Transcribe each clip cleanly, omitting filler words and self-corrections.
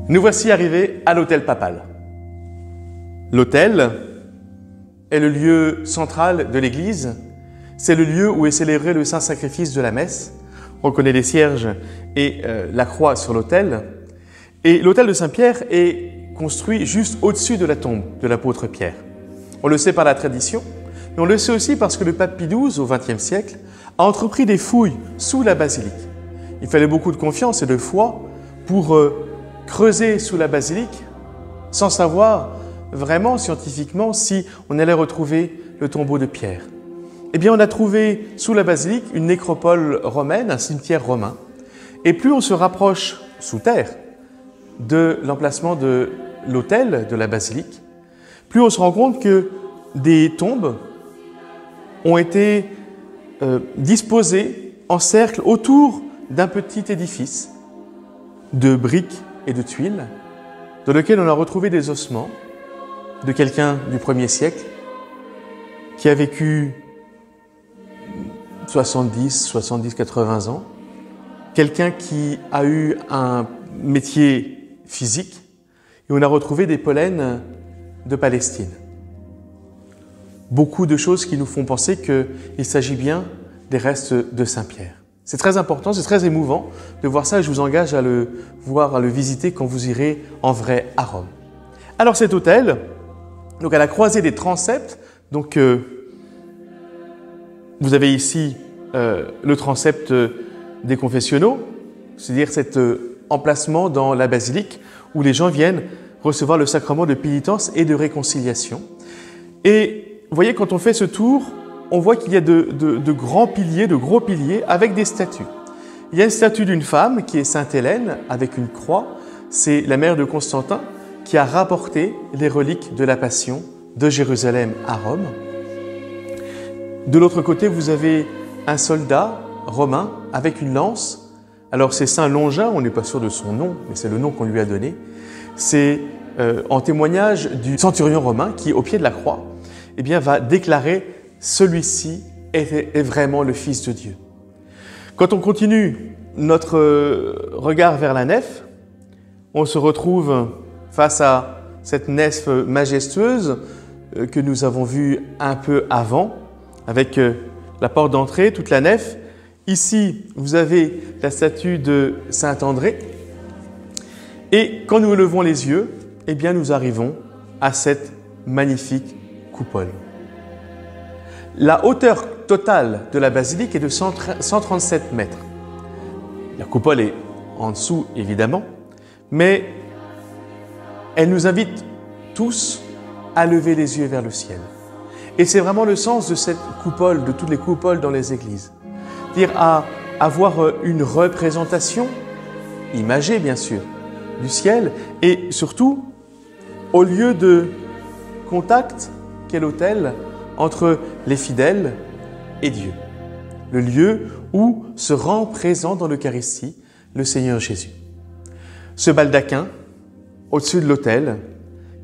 Nous voici arrivés à l'autel papal. L'autel est le lieu central de l'Église. C'est le lieu où est célébré le saint sacrifice de la messe. On reconnaît les cierges et la croix sur l'autel. Et l'autel de Saint-Pierre est construit juste au-dessus de la tombe de l'apôtre Pierre. On le sait par la tradition, mais on le sait aussi parce que le pape Pie XII, au XXe siècle, a entrepris des fouilles sous la basilique. Il fallait beaucoup de confiance et de foi pour creuser sous la basilique sans savoir vraiment scientifiquement si on allait retrouver le tombeau de Pierre. Eh bien, on a trouvé sous la basilique une nécropole romaine, un cimetière romain. Et plus on se rapproche sous terre de l'emplacement de l'autel de la basilique, plus on se rend compte que des tombes ont été disposées en cercle autour d'un petit édifice de briques et de tuiles, dans lequel on a retrouvé des ossements de quelqu'un du 1er siècle qui a vécu 70, 80 ans, quelqu'un qui a eu un métier physique, et on a retrouvé des pollens de Palestine. Beaucoup de choses qui nous font penser qu'il s'agit bien des restes de Saint-Pierre. C'est très important, c'est très émouvant de voir ça et je vous engage à le voir, à le visiter quand vous irez en vrai à Rome. Alors cet autel, donc à la croisée des transepts, donc vous avez ici le transept des confessionnaux, c'est-à-dire cet emplacement dans la basilique où les gens viennent recevoir le sacrement de pénitence et de réconciliation. Et vous voyez, quand on fait ce tour, on voit qu'il y a de grands piliers, de gros piliers avec des statues. Il y a une statue d'une femme qui est Sainte Hélène avec une croix. C'est la mère de Constantin qui a rapporté les reliques de la Passion de Jérusalem à Rome. De l'autre côté, vous avez un soldat romain avec une lance. Alors c'est Saint Longin, on n'est pas sûr de son nom, mais c'est le nom qu'on lui a donné. C'est en témoignage du centurion romain qui, au pied de la croix, eh bien, va déclarer « Celui-ci est vraiment le Fils de Dieu ». Quand on continue notre regard vers la nef, on se retrouve face à cette nef majestueuse que nous avons vue un peu avant, avec la porte d'entrée, toute la nef. Ici, vous avez la statue de Saint André. Et quand nous levons les yeux, eh bien, nous arrivons à cette magnifique coupole. La hauteur totale de la basilique est de 137 mètres. La coupole est en dessous, évidemment, mais elle nous invite tous à lever les yeux vers le ciel. Et c'est vraiment le sens de cette coupole, de toutes les coupoles dans les églises. C'est-à-dire à avoir une représentation, imagée bien sûr, du ciel et surtout au lieu de contact qu'est l'autel entre les fidèles et Dieu. Le lieu où se rend présent dans l'Eucharistie le Seigneur Jésus. Ce baldaquin au-dessus de l'autel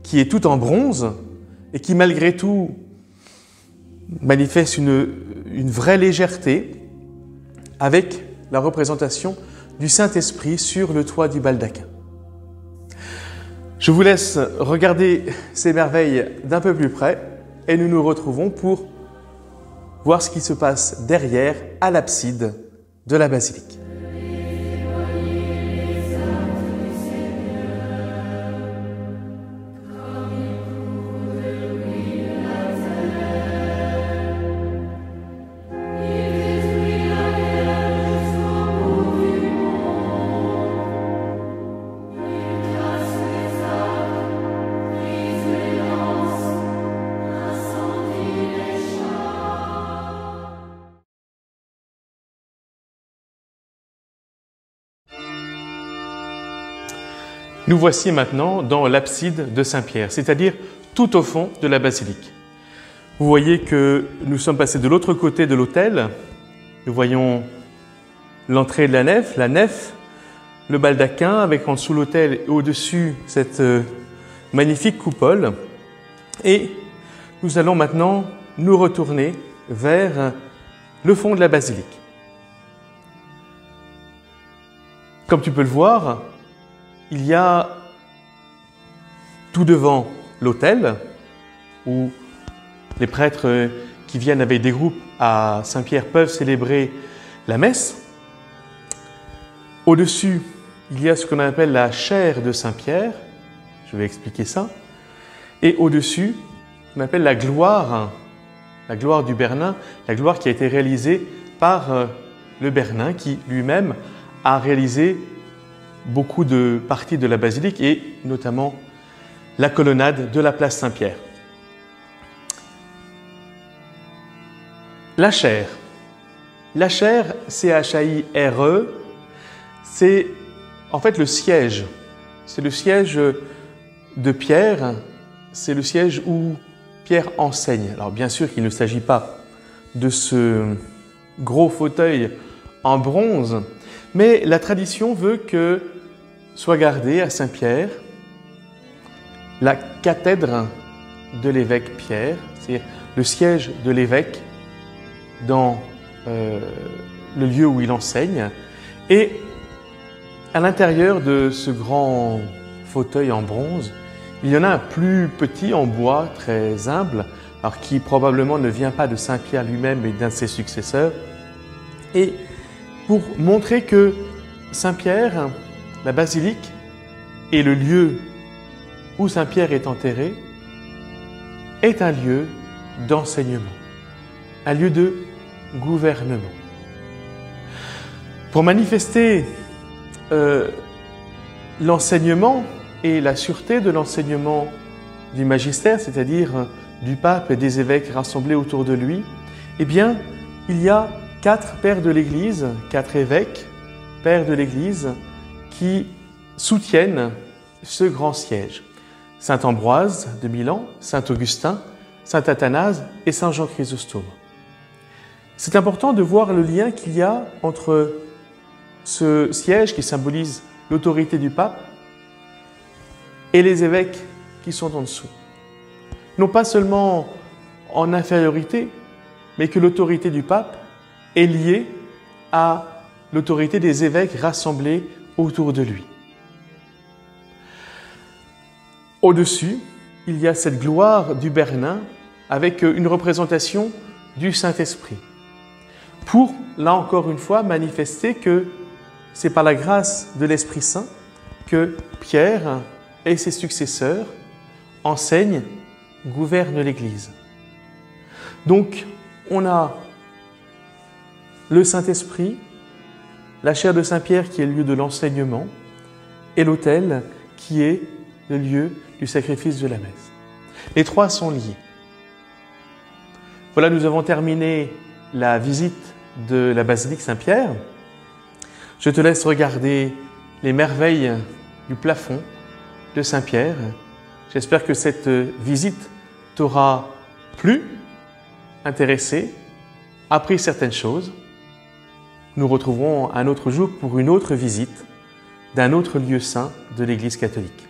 qui est tout en bronze et qui malgré tout manifeste une vraie légèreté avec la représentation du Saint-Esprit sur le toit du baldaquin. Je vous laisse regarder ces merveilles d'un peu plus près et nous nous retrouvons pour voir ce qui se passe derrière à l'abside de la basilique. Nous voici maintenant dans l'abside de Saint-Pierre, c'est-à-dire tout au fond de la basilique. Vous voyez que nous sommes passés de l'autre côté de l'autel. Nous voyons l'entrée de la nef, le baldaquin avec en dessous l'autel et au-dessus cette magnifique coupole. Et nous allons maintenant nous retourner vers le fond de la basilique. Comme tu peux le voir, il y a tout devant l'autel, où les prêtres qui viennent avec des groupes à Saint-Pierre peuvent célébrer la messe. Au-dessus, il y a ce qu'on appelle la chaire de Saint-Pierre, je vais expliquer ça, et au-dessus, on appelle la gloire du Bernin, la gloire qui a été réalisée par le Bernin, qui lui-même a réalisé beaucoup de parties de la basilique et notamment la colonnade de la place Saint-Pierre. La chaire, C-H-A-I-R-E, c'est en fait le siège. C'est le siège de Pierre, c'est le siège où Pierre enseigne. Alors bien sûr qu'il ne s'agit pas de ce gros fauteuil en bronze, mais la tradition veut que soit gardée à Saint-Pierre la cathèdre de l'évêque Pierre, c'est-à-dire le siège de l'évêque dans le lieu où il enseigne. Et à l'intérieur de ce grand fauteuil en bronze, il y en a un plus petit en bois, très humble, alors qui probablement ne vient pas de Saint-Pierre lui-même, mais d'un de ses successeurs. Et pour montrer que Saint-Pierre, la basilique, est le lieu où Saint-Pierre est enterré, est un lieu d'enseignement, un lieu de gouvernement. Pour manifester l'enseignement et la sûreté de l'enseignement du magistère, c'est-à-dire du pape et des évêques rassemblés autour de lui, eh bien, il y a 4 pères de l'Église, 4 évêques, pères de l'Église, qui soutiennent ce grand siège. Saint Ambroise de Milan, Saint Augustin, Saint Athanase et Saint Jean Chrysostome. C'est important de voir le lien qu'il y a entre ce siège qui symbolise l'autorité du pape et les évêques qui sont en dessous. Non pas seulement en infériorité, mais que l'autorité du pape est liée à l'autorité des évêques rassemblés autour de lui. Au-dessus, il y a cette gloire du Bernin avec une représentation du Saint-Esprit. Pour, là encore une fois, manifester que c'est par la grâce de l'Esprit Saint que Pierre et ses successeurs enseignent, gouvernent l'Église. Donc, on a le Saint-Esprit, la chaire de Saint-Pierre qui est le lieu de l'enseignement et l'autel qui est le lieu du sacrifice de la messe. Les 3 sont liés. Voilà, nous avons terminé la visite de la basilique Saint-Pierre. Je te laisse regarder les merveilles du plafond de Saint-Pierre. J'espère que cette visite t'aura plu, intéressé, appris certaines choses. Nous retrouverons un autre jour pour une autre visite d'un autre lieu saint de l'Église catholique.